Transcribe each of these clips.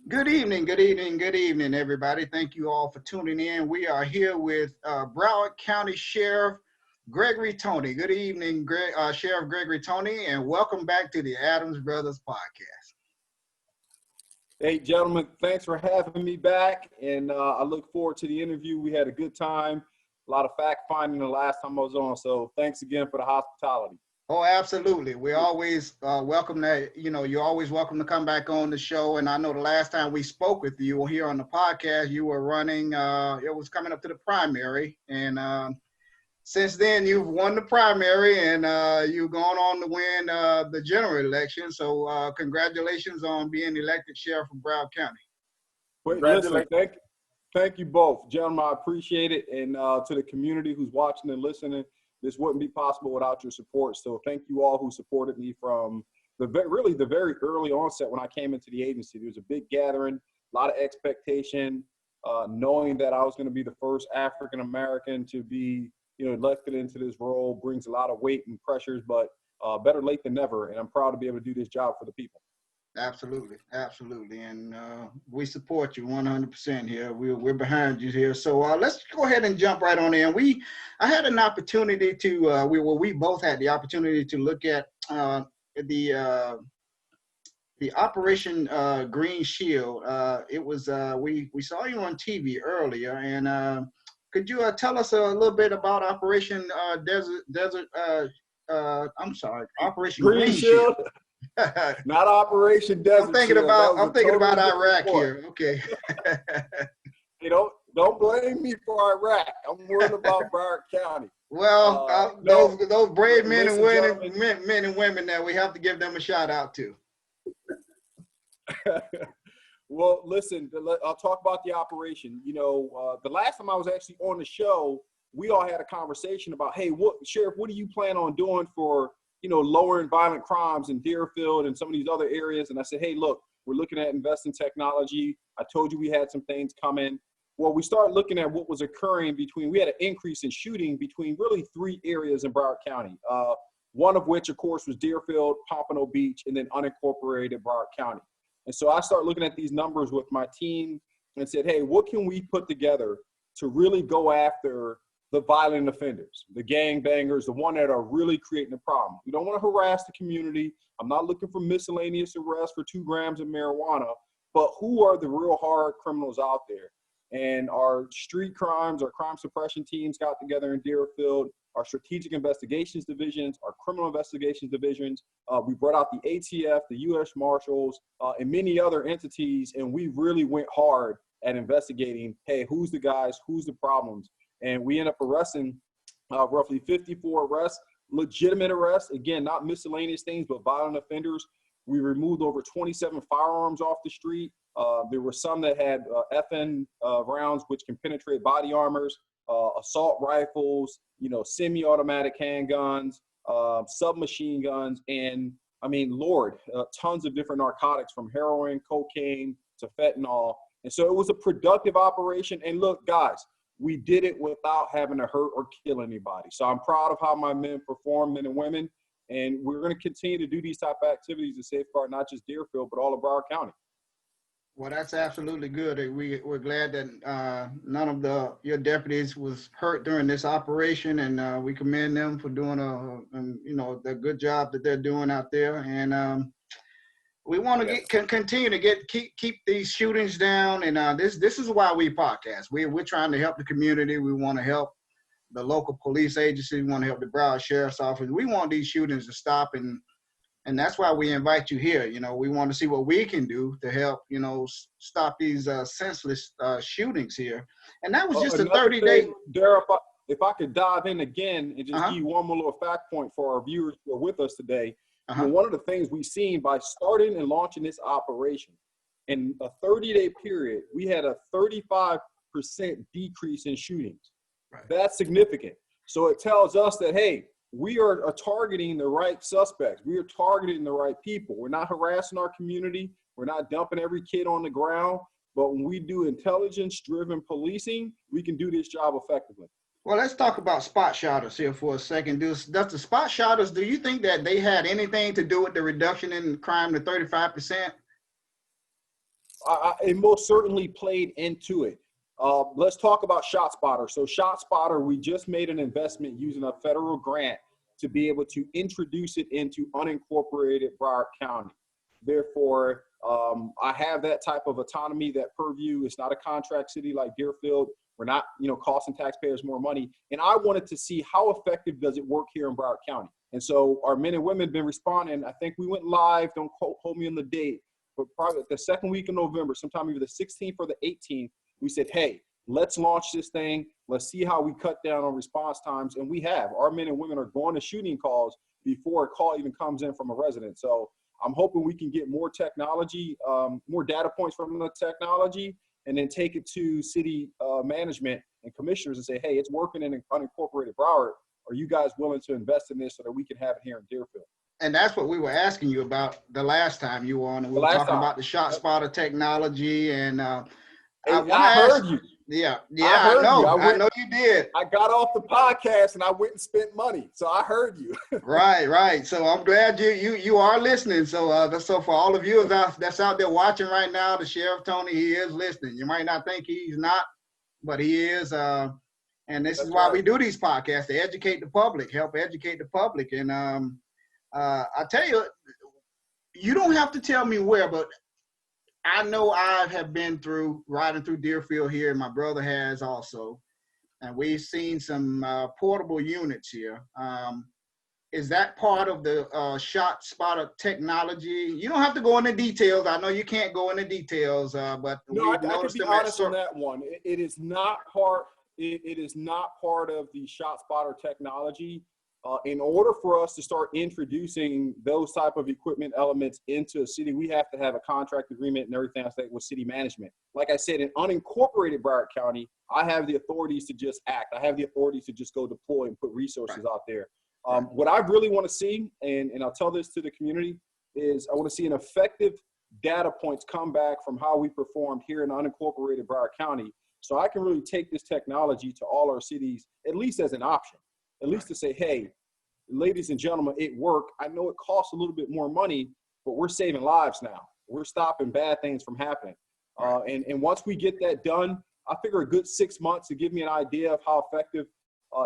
Good evening, good evening, good evening, everybody. Thank you all for tuning in. We are here with Broward County Sheriff Gregory Tony. Good evening, Sheriff Gregory Tony, and welcome back to the Adams Brothers Podcast. Hey, gentlemen, thanks for having me back, and I look forward to the interview. We had a good time, a lot of fact-finding the last time I was on, so thanks again for the hospitality. Oh, absolutely. We always welcome that. You're always welcome to come back on the show. And I know the last time we spoke with you here on the podcast, you were running, it was coming up to the primary. And since then, you've won the primary and you've gone on to win the general election. So congratulations on being elected sheriff of Broward County. Wait, listen, thank you both. Gentlemen, I appreciate it. And to the community who's watching and listening, this wouldn't be possible without your support. So thank you all who supported me from the very early onset when I came into the agency. There was a big gathering, a lot of expectation, knowing that I was going to be the first African-American to be, elected into this role brings a lot of weight and pressures, but better late than never. And I'm proud to be able to do this job for the people. Absolutely, absolutely, and we support you 100% here. We're behind you here. So let's go ahead and jump right on in. I had an opportunity to we both had the opportunity to look at the Operation Green Shield. It was we saw you on TV earlier, and could you tell us a little bit about Operation Operation Green Shield? Not Operation Desert. I'm thinking about Iraq here. Okay. Hey, don't blame me for Iraq. I'm worried about Broward County. Well, those brave men and women that we have to give them a shout out to. Well, listen, I'll talk about the operation. The last time I was actually on the show, we all had a conversation about, hey, Sheriff, what do you plan on doing for lowering violent crimes in Deerfield and some of these other areas? And I said, hey, look, we're looking at investing technology. I told you we had some things coming. Well, we started looking at what was occurring we had an increase in shooting between really three areas in Broward County. One of which, of course, was Deerfield, Pompano Beach, and then unincorporated Broward County. And so I started looking at these numbers with my team and said, hey, what can we put together to really go after the violent offenders, the gangbangers, the one that are really creating a problem? We don't want to harass the community. I'm not looking for miscellaneous arrests for 2 grams of marijuana, but who are the real hard criminals out there? And our street crimes, our crime suppression teams got together in Deerfield, our strategic investigations divisions, our criminal investigations divisions. We brought out the ATF, the U.S. Marshals, and many other entities, and we really went hard at investigating, hey, who's the guys, who's the problems? And we end up arresting roughly 54 arrests, legitimate arrests, again, not miscellaneous things, but violent offenders. We removed over 27 firearms off the street. There were some that had FN rounds, which can penetrate body armors, assault rifles, semi-automatic handguns, submachine guns, and tons of different narcotics from heroin, cocaine to fentanyl. And so it was a productive operation. And look, guys, we did it without having to hurt or kill anybody. So I'm proud of how my men performed, men and women, and we're going to continue to do these type of activities to safeguard not just Deerfield, but all of Broward County. Well, that's absolutely good. We're glad that none of your deputies was hurt during this operation, and we commend them for doing the good job that they're doing out there. And we want to continue to keep these shootings down. And this is why we podcast. We're trying to help the community. We want to help the local police agency. We want to help the Broward Sheriff's Office. We want these shootings to stop, and that's why we invite you here. We want to see what we can do to help, stop these senseless shootings here. And that was just a 30-day. Darryl, if I could dive in again and just give you one more little fact point for our viewers who are with us today. One of the things we've seen by starting and launching this operation, in a 30-day period, we had a 35% decrease in shootings. Right. That's significant. So it tells us that, hey, we are targeting the right suspects. We are targeting the right people. We're not harassing our community. We're not dumping every kid on the ground. But when we do intelligence-driven policing, we can do this job effectively. Well, let's talk about spot shotters here for a second. Does the spot shotters, do you think that they had anything to do with the reduction in crime to 35%? It most certainly played into it. Let's talk about ShotSpotter. So ShotSpotter, we just made an investment using a federal grant to be able to introduce it into unincorporated Broward County. Therefore, I have that type of autonomy, that purview. It's not a contract city like Deerfield. We're not, costing taxpayers more money. And I wanted to see how effective does it work here in Broward County. And so our men and women have been responding. I think we went live, don't hold me on the date, but probably the second week of November, sometime either the 16th or the 18th, we said, hey, let's launch this thing. Let's see how we cut down on response times. And we have. Our men and women are going to shooting calls before a call even comes in from a resident. So I'm hoping we can get more technology, more data points from the technology, and then take it to city management and commissioners and say, hey, it's working in unincorporated Broward. Are you guys willing to invest in this so that we can have it here in Deerfield? And that's what we were asking you about the last time you were on. And we were talking about the ShotSpotter technology. And I heard you. Yeah, I know you did. I got off the podcast and I went and spent money. So I heard you. Right. So I'm glad you are listening. So so for all of you that's out there watching right now, the Sheriff Tony, he is listening. You might not think he's not, but he is. And this is why we do these podcasts, to educate the public, help educate the public. And I tell you, you don't have to tell me where, but I know I have been riding through Deerfield here, and my brother has also. And we've seen some portable units here. Is that part of the ShotSpotter technology? You don't have to go into details. I know you can't go into details, but no, I can be honest on that one. It is not part. It is not part of the ShotSpotter technology. In order for us to start introducing those type of equipment elements into a city, we have to have a contract agreement and everything else with city management. Like I said, in unincorporated Broward County, I have the authorities to just act. I have the authorities to just go deploy and put resources out there. What I really want to see, and I'll tell this to the community, is I want to see an effective data points come back from how we performed here in unincorporated Broward County, so I can really take this technology to all our cities, at least as an option. At least to say, hey, ladies and gentlemen, it worked. I know it costs a little bit more money, but we're saving lives now. We're stopping bad things from happening. And once we get that done, I figure a good 6 months to give me an idea of how effective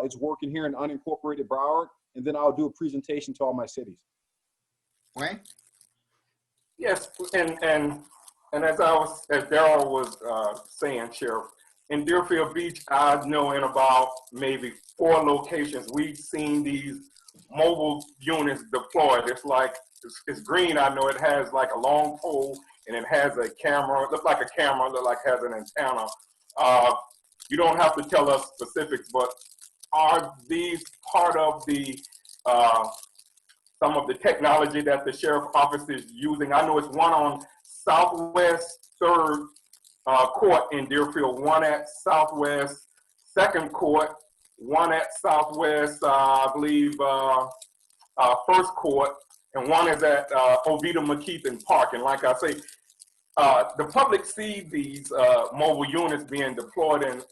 it's working here in unincorporated Broward, and then I'll do a presentation to all my cities. Wayne? Yes, and as Daryl was saying, Sheriff, in Deerfield Beach, I know in about maybe 4 locations, we've seen these mobile units deployed. It's green. I know it has like a long pole and it has a camera. It looks like a camera. It looks like it has an antenna. You don't have to tell us specifics, but are these part of the some of the technology that the sheriff office is using? I know it's one on Southwest 3rd Court in Deerfield, one at Southwest 2nd Court, one at Southwest, I believe, 1st Court, and one is at Oviedo McKeithen Park. And like I say, the public see these mobile units being deployed, and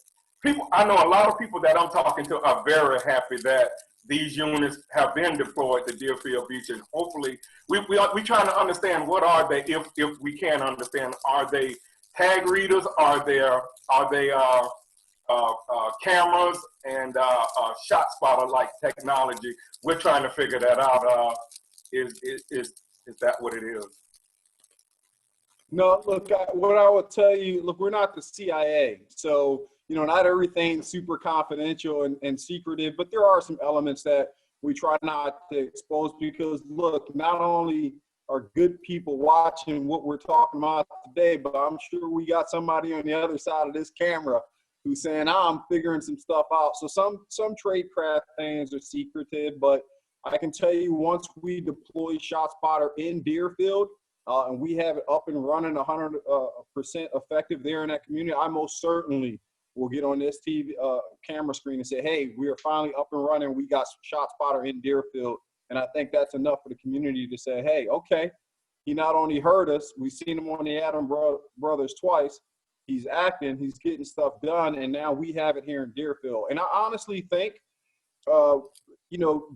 I know a lot of people that I'm talking to are very happy that these units have been deployed to Deerfield Beach, and hopefully we trying to understand what are they, if we can understand, are they tag readers? Are they cameras and ShotSpotter like technology? We're trying to figure that out. Is that what it is? No, look, what I will tell you, look, we're not the CIA, so not everything's super confidential and secretive, but there are some elements that we try not to expose, because look, not only are good people watching what we're talking about today, but I'm sure we got somebody on the other side of this camera who's saying, I'm figuring some stuff out. So some tradecraft things are secretive, but I can tell you, once we deploy ShotSpotter in Deerfield, and we have it up and running 100% effective there in that community, I most certainly will get on this TV camera screen and say, hey, we are finally up and running. We got ShotSpotter in Deerfield. And I think that's enough for the community to say, hey, okay, he not only heard us, we've seen him on the Adamsbrothers twice. He's acting, he's getting stuff done, and now we have it here in Deerfield. And I honestly think,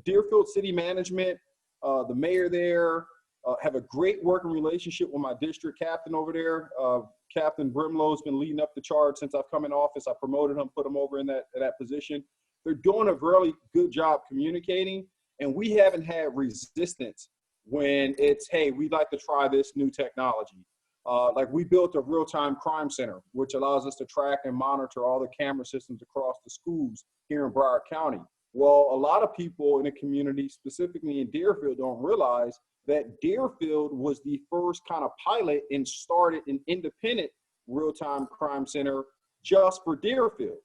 Deerfield City Management, the mayor there, have a great working relationship with my district captain over there. Captain Brimlow's been leading up the charge since I've come in office. I promoted him, put him over in that position. They're doing a really good job communicating, and we haven't had resistance when it's, hey, we'd like to try this new technology. Like we built a real-time crime center, which allows us to track and monitor all the camera systems across the schools here in Broward County. Well, a lot of people in the community, specifically in Deerfield, don't realize that Deerfield was the first kind of pilot and started an independent real-time crime center just for Deerfield.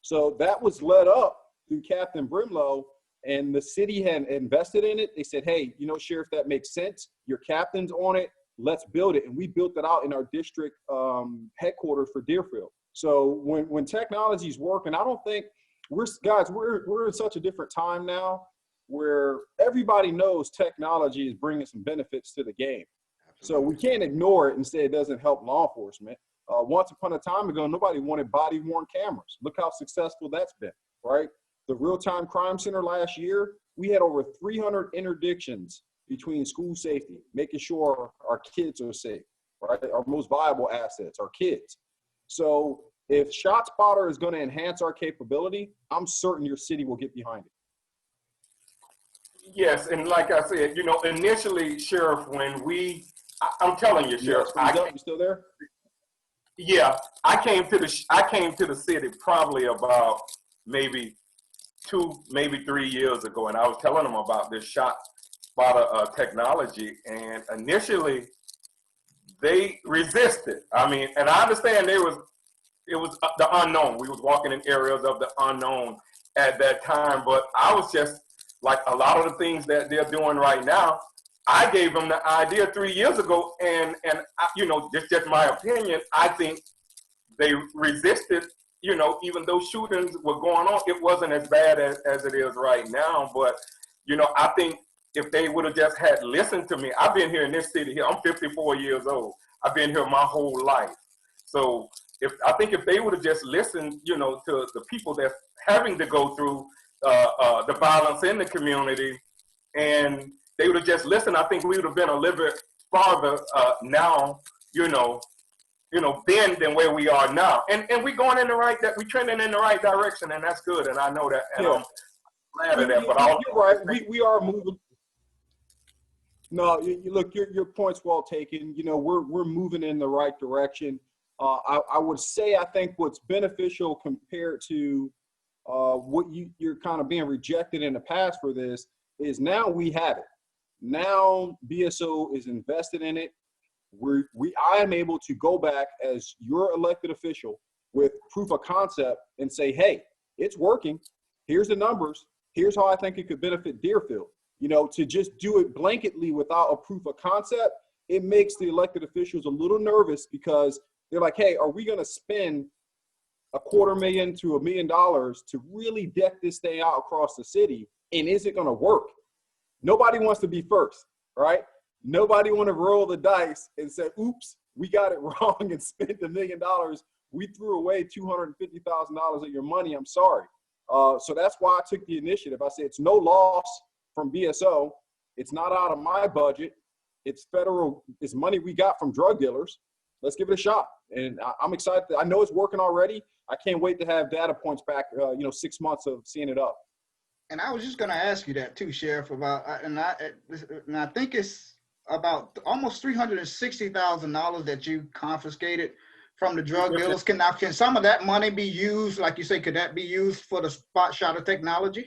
So that was led up through Captain Brimlow, and the city had invested in it. They said, hey, you know, Sheriff, that makes sense. Your captain's on it. Let's build it. And we built it out in our district headquarters for Deerfield. So when technology's working, I don't think we're in such a different time now where everybody knows technology is bringing some benefits to the game. So we can't ignore it and say it doesn't help law enforcement. Once upon a time ago, nobody wanted body-worn cameras. Look how successful that's been, right? The real-time crime center last year, we had over 300 interdictions between school safety, making sure our kids are safe, right? Our most valuable assets, our kids. So if ShotSpotter is going to enhance our capability, I'm certain your city will get behind it. Yes, and like I said, you know, initially, Sheriff, when I'm telling you, Sheriff, you still there? Yeah, I came to the city probably about maybe 3 years ago, and I was telling them about this ShotSpotter technology, and initially they resisted. I mean, and I understand it was the unknown. We was walking in areas of the unknown at that time, but I was just like a lot of the things that they're doing right now. I gave them the idea 3 years ago, and I, you know, just my opinion, I think they resisted. You know, even though shootings were going on, it wasn't as bad as it is right now. But, you know, I think if they would have just had listened to me, I've been here in this city here. I'm 54 years old. I've been here my whole life. So I think if they would have just listened, you know, to the people that's having to go through the violence in the community, and they would have just listened, I think we would have been a little bit farther now, then than where we are now. And we're going in we're trending in the right direction, and that's good. And I know that, and I'm glad of that. But you're right. We are moving. No, look, your point's well taken. You know, we're moving in the right direction. I would say I think what's beneficial compared to what you're kind of being rejected in the past for this is now we have it. Now BSO is invested in it. I am able to go back as your elected official with proof of concept and say, hey, it's working. Here's the numbers. Here's how I think it could benefit Deerfield. You know, to just do it blanketly without a proof of concept, it makes the elected officials a little nervous because they're like, hey, are we going to spend $250,000 to $1 million to really deck this thing out across the city? And is it going to work? Nobody wants to be first, right? Nobody want to roll the dice and say, oops, we got it wrong and spent $1 million. We threw away $250,000 of your money. I'm sorry. So that's why I took the initiative. I said, it's no loss from BSO. It's not out of my budget. It's federal. It's money we got from drug dealers. Let's give it a shot. And I'm excited. I know it's working already. I can't wait to have data points back, 6 months of seeing it up. And I was just going to ask you that too, Sheriff, about, and I think it's about almost $360,000 that you confiscated from the drug dealers. Can some of that money be used, like you say, could that be used for the spot shotter technology?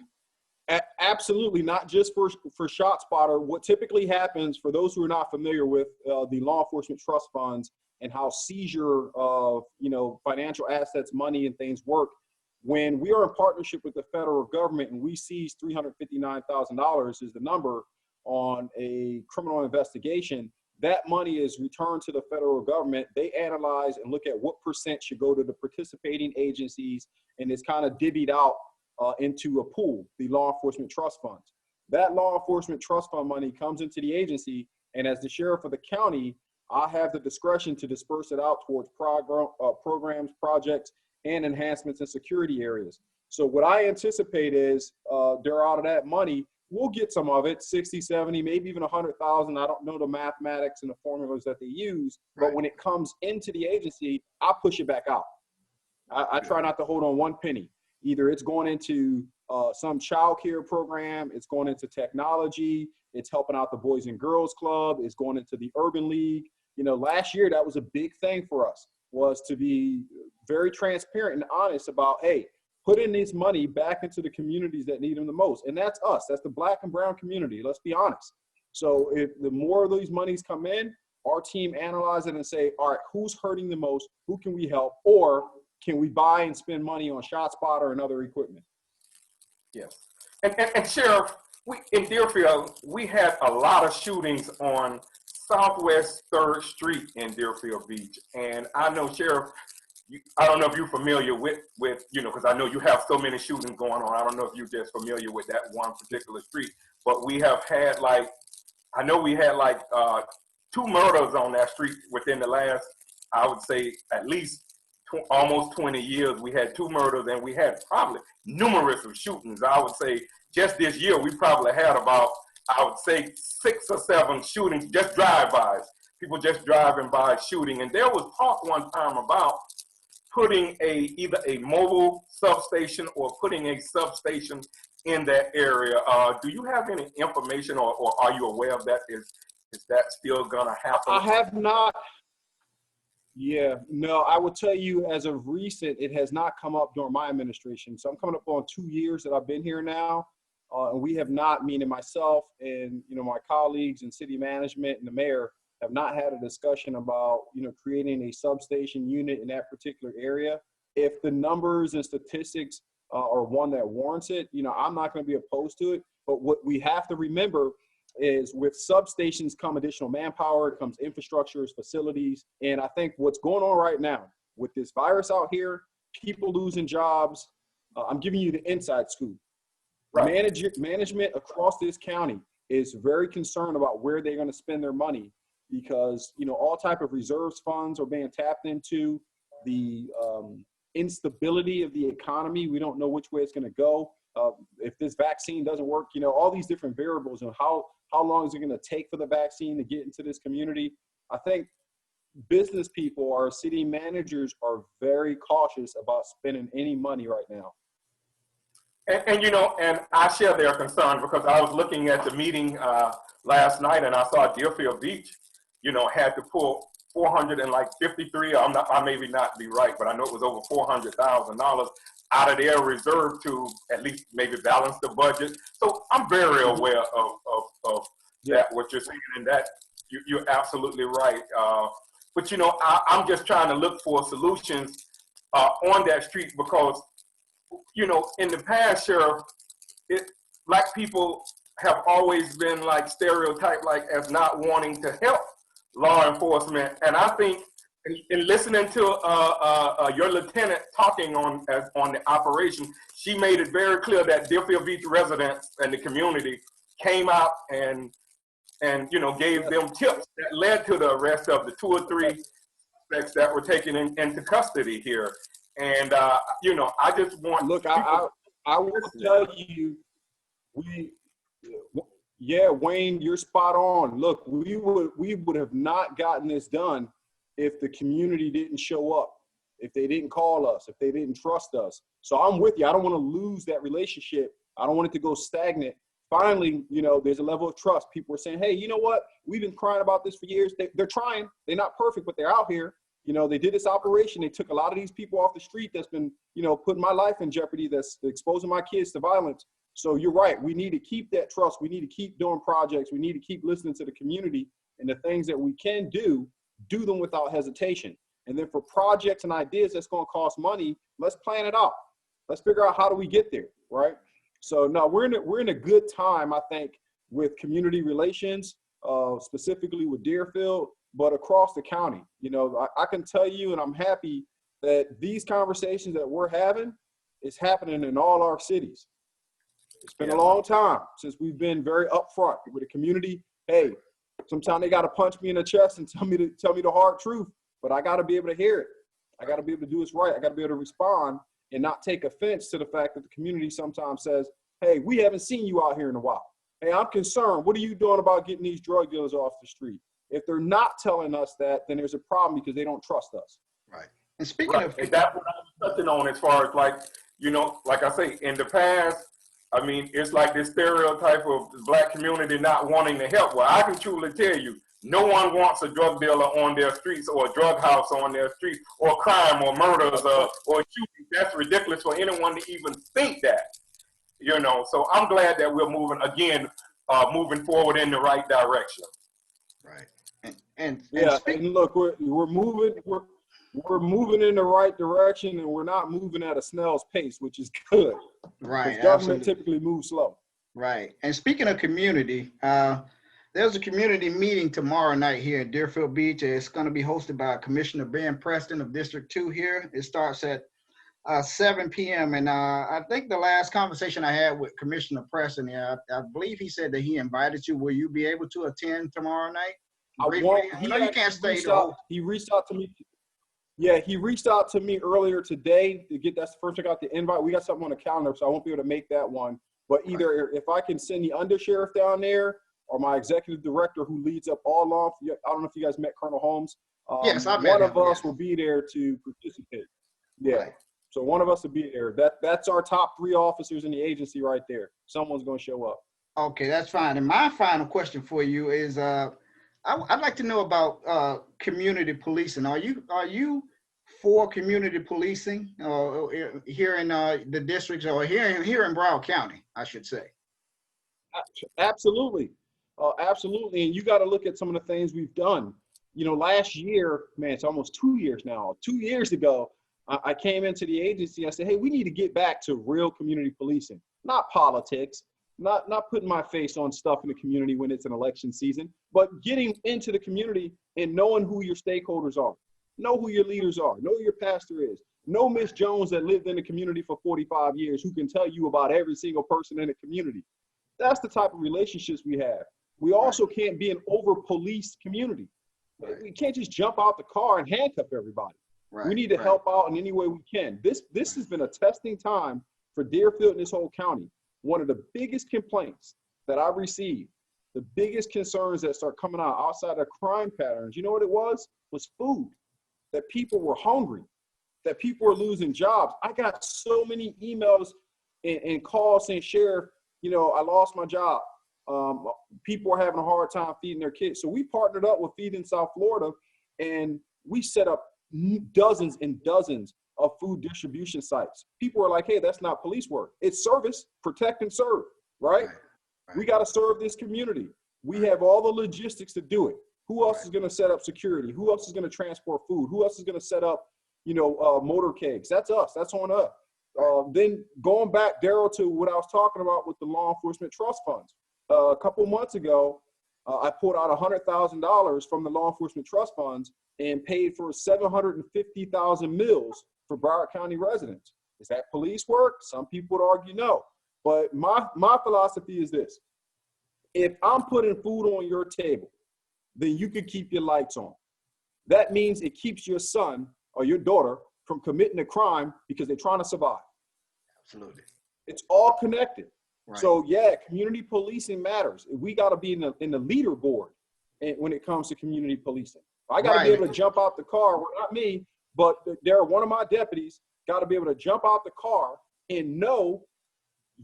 Absolutely, not just for ShotSpotter. What typically happens, for those who are not familiar with the law enforcement trust funds and how seizure of financial assets, money, and things work, when we are in partnership with the federal government and we seize $359,000 is the number on a criminal investigation, that money is returned to the federal government. They analyze and look at what percent should go to the participating agencies, and it's kind of divvied out into a pool, the law enforcement trust funds. That law enforcement trust fund money comes into the agency, and as the sheriff of the county, I have the discretion to disperse it out towards programs, projects, and enhancements in security areas. So what I anticipate is out of that money, we'll get some of it, 60, 70, maybe even 100,000. I don't know the mathematics and the formulas that they use, but when it comes into the agency, I push it back out. I try not to hold on one penny. Either it's going into some child care program, it's going into technology, it's helping out the Boys and Girls Club, it's going into the Urban League. You know, last year, that was a big thing for us, was to be very transparent and honest about, hey, putting this money back into the communities that need them the most. And that's us. That's the Black and brown community. Let's be honest. So if the more of these monies come in, our team analyze it and say, all right, who's hurting the most? Who can we help? Or can we buy and spend money on ShotSpotter and other equipment? Yes. And Sheriff, in Deerfield, we had a lot of shootings on Southwest 3rd Street in Deerfield Beach. And I know, Sheriff, I don't know if you're familiar with because I know you have so many shootings going on. I don't know if you're just familiar with that one particular street, but we have had we had 2 murders on that street within the last, I would say, at least almost 20 years. We had 2 murders, and we had probably numerous of shootings. I would say just this year, we probably had about, I would say, 6 or 7 shootings, just drive-bys. People just driving by shooting. And there was talk one time about putting either a mobile substation or putting a substation in that area. Do you have any information or are you aware of that? Is that still gonna happen? I have not. Yeah, no, I will tell you, as of recent, it has not come up during my administration. So I'm coming up on 2 years that I've been here now. And we have not, meaning myself and, my colleagues and city management and the mayor, have not had a discussion about, creating a substation unit in that particular area. If the numbers and statistics are one that warrants it, I'm not going to be opposed to it. But what we have to remember is with substations come additional manpower, comes infrastructures, facilities. And I think what's going on right now with this virus out here, people losing jobs, I'm giving you the inside scoop. Right. Management across this county is very concerned about where they're going to spend their money, because all type of reserves funds are being tapped into. The instability of the economy, we don't know which way it's going to go. If this vaccine doesn't work, all these different variables, and how long is it going to take for the vaccine to get into this community? I think business people, our city managers, are very cautious about spending any money right now. And I share their concern, because I was looking at the meeting last night, and I saw Deerfield Beach, had to pull $453. I maybe not be right, but I know it was over $400,000 out of their reserve to at least maybe balance the budget. So I'm very aware of that, what you're saying, and that you're absolutely right. But I'm just trying to look for solutions on that street, because in the past, Sheriff, Black people have always been stereotyped as not wanting to help law enforcement. And I think in listening to your lieutenant talking on the operation, she made it very clear that Deerfield Beach residents and the community came out and gave them tips that led to the arrest of the 2 or 3 suspects that were taken into custody here. And I just want. Look, I will tell you, Wayne, you're spot on. Look, we would have not gotten this done if the community didn't show up, if they didn't call us, if they didn't trust us. So I'm with you. I don't want to lose that relationship. I don't want it to go stagnant. Finally, there's a level of trust. People are saying, hey, you know what? We've been crying about this for years. They're trying. They're not perfect, but they're out here. They did this operation. They took a lot of these people off the street that's been, putting my life in jeopardy, that's exposing my kids to violence. So you're right. We need to keep that trust. We need to keep doing projects. We need to keep listening to the community, and the things that we can do them without hesitation. And then for projects and ideas that's going to cost money, let's plan it out. Let's figure out how do we get there, right? So no, we're in a good time, I think, with community relations, specifically with Deerfield, but across the county. I can tell you, and I'm happy that these conversations that we're having is happening in all our cities. It's been a long time since we've been very upfront with the community. Hey, sometimes they got to punch me in the chest and tell me the hard truth, but I got to be able to hear it. I got to be able to do this right. I got to be able to respond and not take offense to the fact that the community sometimes says, hey, we haven't seen you out here in a while. hey, I'm concerned. What are you doing about getting these drug dealers off the street? If they're not telling us that, then there's a problem because they don't trust us. Right. And speaking of, and that's what I was touching on as far as like, you know, like I say, in the past, I mean, it's like this stereotype of the black community not wanting to help. Well, I can truly tell you, no one wants a drug dealer on their streets or a drug house on their streets or crime or murders or shooting. That's ridiculous for anyone to even think that, you know. So I'm glad that we're moving forward in the right direction. right. And Yeah, and look, we're moving in the right direction, and we're not moving at a snail's pace, which is good. right. Government typically moves slow. Right. And speaking of community, there's a community meeting tomorrow night here in Deerfield Beach. It's going to be hosted by Commissioner Ben Preston of District 2 here. It starts at 7 p.m. And I think the last conversation I had with Commissioner Preston, I believe he said that he invited you. Will you be able to attend tomorrow night? I know you can't stay. He reached out to me. Yeah, he reached out to me earlier today to get. That's the first I got the invite. We got something on the calendar, so I won't be able to make that one. But either if I can send the undersheriff down there or my executive director who leads up all law. I don't know if you guys met Colonel Holmes. Yes, I met one him, of us will be there to participate. Yeah. Right. So one of us will be there. That's our top 3 officers in the agency right there. Someone's going to show up. Okay, that's fine. And my final question for you is, I'd like to know about community policing. Are you for community policing here in the districts or here in Broward County, I should say? Absolutely. Absolutely. And you got to look at some of the things we've done. You know, last year, man, it's almost 2 years now. 2 years ago, I came into the agency. I said, hey, we need to get back to real community policing, not politics, not putting my face on stuff in the community when it's an election season, but getting into the community and knowing who your stakeholders are, know who your leaders are, know who your pastor is, know Miss Jones that lived in the community for 45 years who can tell you about every single person in the community. That's the type of relationships we have. We also can't be an over-policed community. Right. We can't just jump out the car and handcuff everybody. Right. We need to help out in any way we can. This has been a testing time for Deerfield and this whole county. One of the biggest complaints that I received, the biggest concerns that start coming out outside of crime patterns, you know what it was food. That people were hungry, that people were losing jobs. I got so many emails and calls saying, Sheriff, you know, I lost my job. People are having a hard time feeding their kids. So we partnered up with Feeding South Florida, and we set up dozens and dozens of food distribution sites. People are like, hey, that's not police work. It's service, protect and serve, right? We got to serve this community. We have all the logistics to do it. Who else is going to set up security? Who else is going to transport food? Who else is going to set up, you know, motorcades? That's us. That's on us. Then going back, Daryl, to what I was talking about with the law enforcement trust funds. A couple months ago, I pulled out $100,000 from the law enforcement trust funds and paid for 750,000 meals for Broward County residents. Is that police work? Some people would argue no. But my philosophy is this. If I'm putting food on your table, then you can keep your lights on. That means it keeps your son or your daughter from committing a crime because they're trying to survive. Absolutely. It's all connected. Right. So yeah, community policing matters. We got to be in the leaderboard when it comes to community policing. I got to be able to jump out the car. Well, not me, but one of my deputies got to be able to jump out the car and know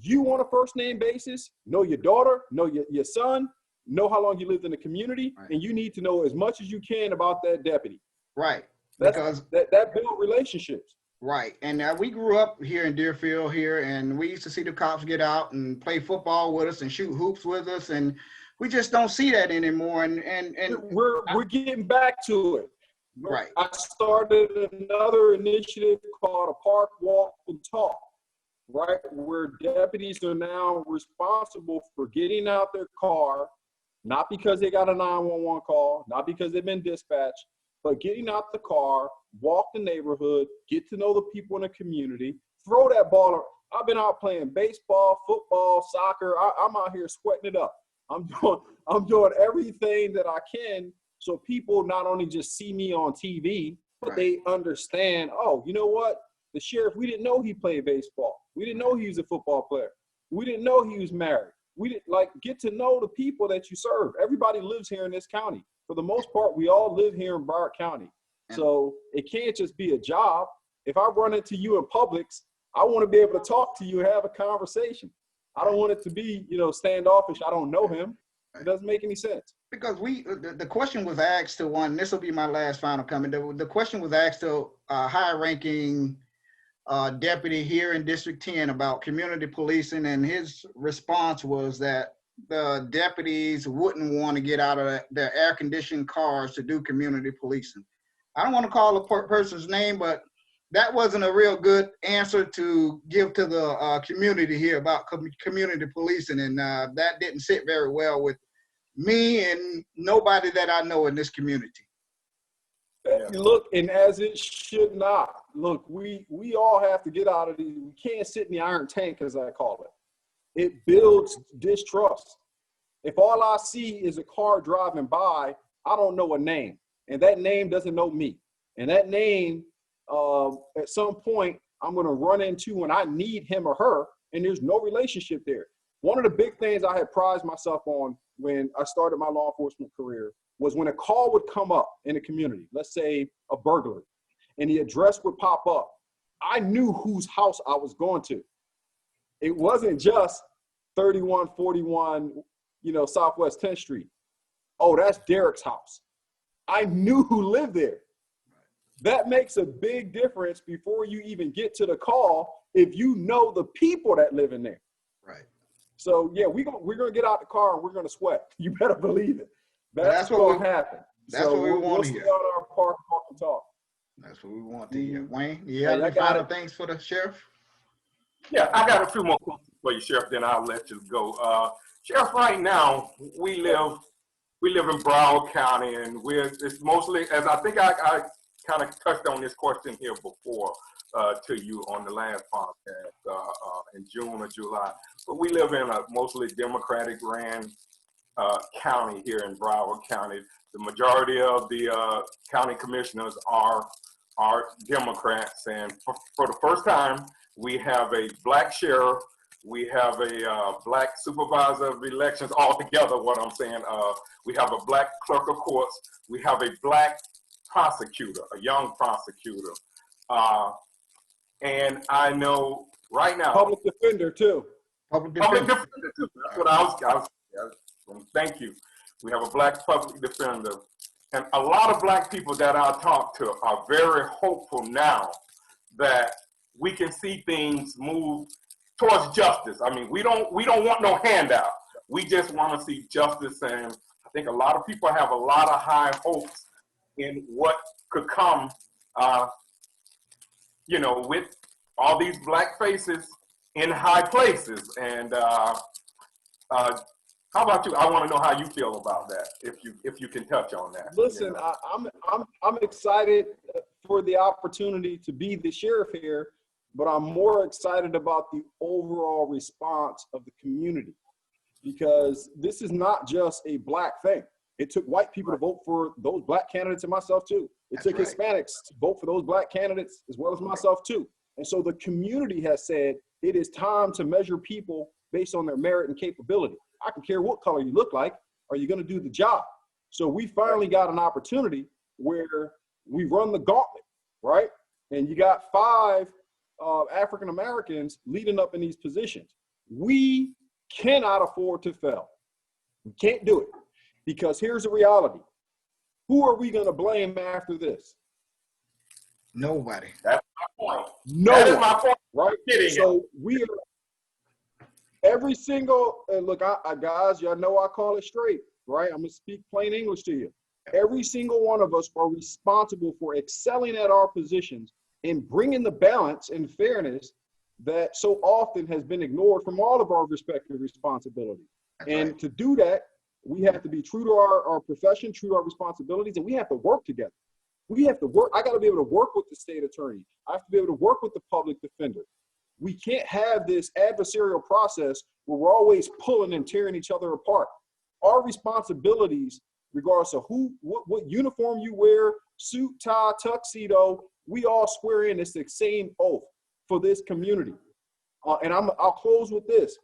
you on a first name basis, know your daughter, know your son, know how long you lived in the community, and you need to know as much as you can about that deputy. Right. Because that build relationships. Right. And we grew up here in Deerfield here, and we used to see the cops get out and play football with us and shoot hoops with us, and we just don't see that anymore. And we're getting back to it. Right. I started another initiative called a Park Walk and Talk, right, where deputies are now responsible for getting out their car, not because they got a 911 call, not because they've been dispatched, but getting out the car, walk the neighborhood, get to know the people in the community, throw that ball. I've been out playing baseball, football, soccer. I'm out here sweating it up. I'm doing everything that I can so people not only just see me on TV, but they understand, oh, you know what? The sheriff, we didn't know he played baseball. We didn't know he was a football player. We didn't know he was married. we didn't like get to know the people that you serve. Everybody lives here in this county. For the most part, we all live here in Broward County. So it can't just be a job. If I run into you in Publix, I want to be able to talk to you and have a conversation. I don't want it to be, standoffish. I don't know him. It doesn't make any sense. Because the question was asked to one, this will be my last final comment. The question was asked to a high-ranking deputy here in District 10 about community policing, and his response was that the deputies wouldn't want to get out of their air-conditioned cars to do community policing. I don't want to call a person's name, but that wasn't a real good answer to give to the community here about community policing, and that didn't sit very well with me and nobody that I know in this community. Look, and as it should not. Look, we all have to get out of these. We can't sit in the iron tank, as I call it. It builds distrust. If all I see is a car driving by, I don't know a name, and that name doesn't know me. And that name, at some point, I'm going to run into when I need him or her, and there's no relationship there. One of the big things I had prized myself on when I started my law enforcement career was when a call would come up in the community, let's say a burglary, and the address would pop up. I knew whose house I was going to. It wasn't just 3141, Southwest 10th Street. Oh, that's Derek's house. I knew who lived there. That makes a big difference before you even get to the call if you know the people that live in there. Right. So, yeah, we're gonna get out the car and we're going to sweat. You better believe it. That's what will happen. That's what we want to hear. We'll sit on our park and talk. That's what we want to hear. Wayne, you have any final things for the sheriff? Yeah, I got a few more questions for you, Sheriff, then I'll let you go. Sheriff, right now, we live in Broward County, and it's mostly, as I think I kind of touched on this question here before to you on the last podcast in June or July, but we live in a mostly Democratic ran county here in Broward County. The majority of the county commissioners are Democrats, and for the first time, we have a black sheriff, we have a black supervisor of elections altogether, what I'm saying. We have a black clerk of courts, we have a black prosecutor, a young prosecutor. And I know right now. Public defender too. Public defender too. That's what I was thank you. We have a black public defender. And a lot of black people that I talk to are very hopeful now that we can see things move towards justice. I mean, we don't want no handout. We just want to see justice, and I think a lot of people have a lot of high hopes in what could come, with all these black faces in high places. And how about you? I want to know how you feel about that, if you can touch on that. Listen, I'm excited for the opportunity to be the sheriff here, but I'm more excited about the overall response of the community, because this is not just a black thing. It took white people to vote for those black candidates and myself too. It took Hispanics to vote for those black candidates as well as myself too. And so the community has said it is time to measure people based on their merit and capability. I don't care what color you look like. Are you going to do the job? So we finally got an opportunity where we run the gauntlet, right? And you got 5 African Americans leading up in these positions. We cannot afford to fail. We can't do it, because here's the reality. Who are we going to blame after this? Nobody. That's my point. No. That is my point. Right? So we are every single, and look, guys, y'all know I call it straight, right? I'm going to speak plain English to you. Every single one of us are responsible for excelling at our positions and bringing the balance and fairness that so often has been ignored from all of our respective responsibilities. And to do that, we have to be true to our profession, true to our responsibilities, and we have to work together. We have to work. I got to be able to work with the state attorney. I have to be able to work with the public defender. We can't have this adversarial process where we're always pulling and tearing each other apart. Our responsibilities, regardless of what uniform you wear, suit, tie, tuxedo, we all swear in. It's the same oath for this community. And I'll close with this.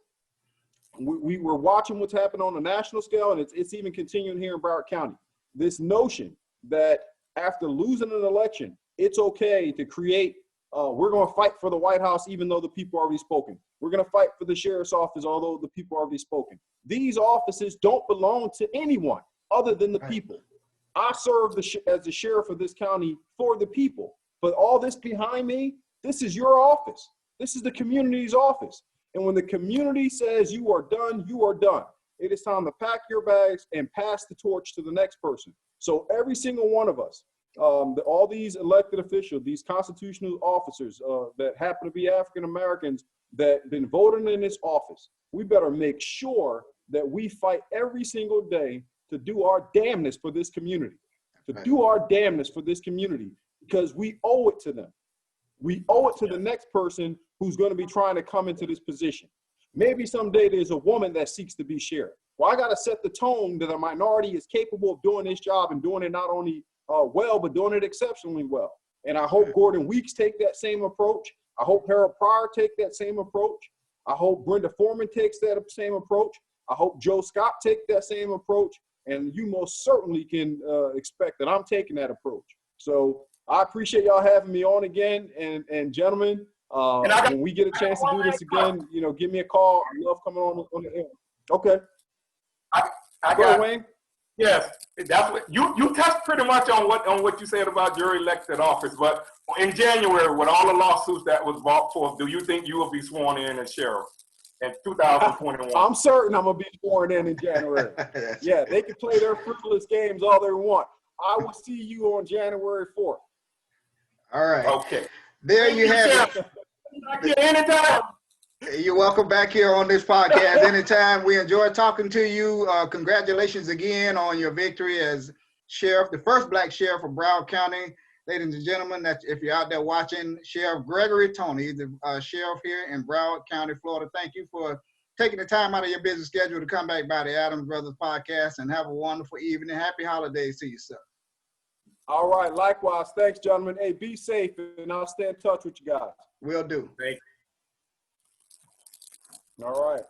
we're watching what's happening on the national scale, and it's even continuing here in Broward County. This notion that after losing an election, it's okay to create, we're going to fight for the White House even though the people already spoken. We're going to fight for the sheriff's office although the people already spoken. These offices don't belong to anyone other than the people. I serve as the sheriff of this county for the people. But all this behind me, this is your office. This is the community's office. And when the community says you are done, you are done. It is time to pack your bags and pass the torch to the next person. So every single one of us, all these elected officials, these constitutional officers that happen to be African Americans that been voting in this office, we better make sure that we fight every single day to do our damnness for this community, because we owe it to them. We owe it to the next person who's going to be trying to come into this position. Maybe someday there's a woman that seeks to be sheriff. Well, I got to set the tone that a minority is capable of doing this job and doing it not only well, but doing it exceptionally well. And I hope Gordon Weeks take that same approach. I hope Harold Pryor take that same approach. I hope Brenda Foreman takes that same approach. I hope Joe Scott take that same approach. And you most certainly can expect that I'm taking that approach. So I appreciate y'all having me on again. And gentlemen, when we get a chance to do this again, give me a call. I love coming on the air. Okay. I got Wayne. Yes, that's what you touched pretty much on what you said about your elected office. But in January, with all the lawsuits that was brought forth, do you think you will be sworn in as sheriff in 2021? I'm certain I'm gonna be sworn in January. Yeah, they can play their frivolous games all they want. I will see you on January 4th. All right. Okay. There you have it. Anytime. You're welcome back here on this podcast anytime. We enjoy talking to you. Congratulations again on your victory as sheriff, the first black sheriff of Broward County. Ladies and gentlemen, that if you're out there watching, Sheriff Gregory Tony, the sheriff here in Broward County, Florida. Thank you for taking the time out of your busy schedule to come back by the Adams Brothers podcast, and have a wonderful evening. Happy holidays to you, sir. All right. Likewise. Thanks, gentlemen. Hey, be safe, and I'll stay in touch with you guys. Will do. Thank you. All right.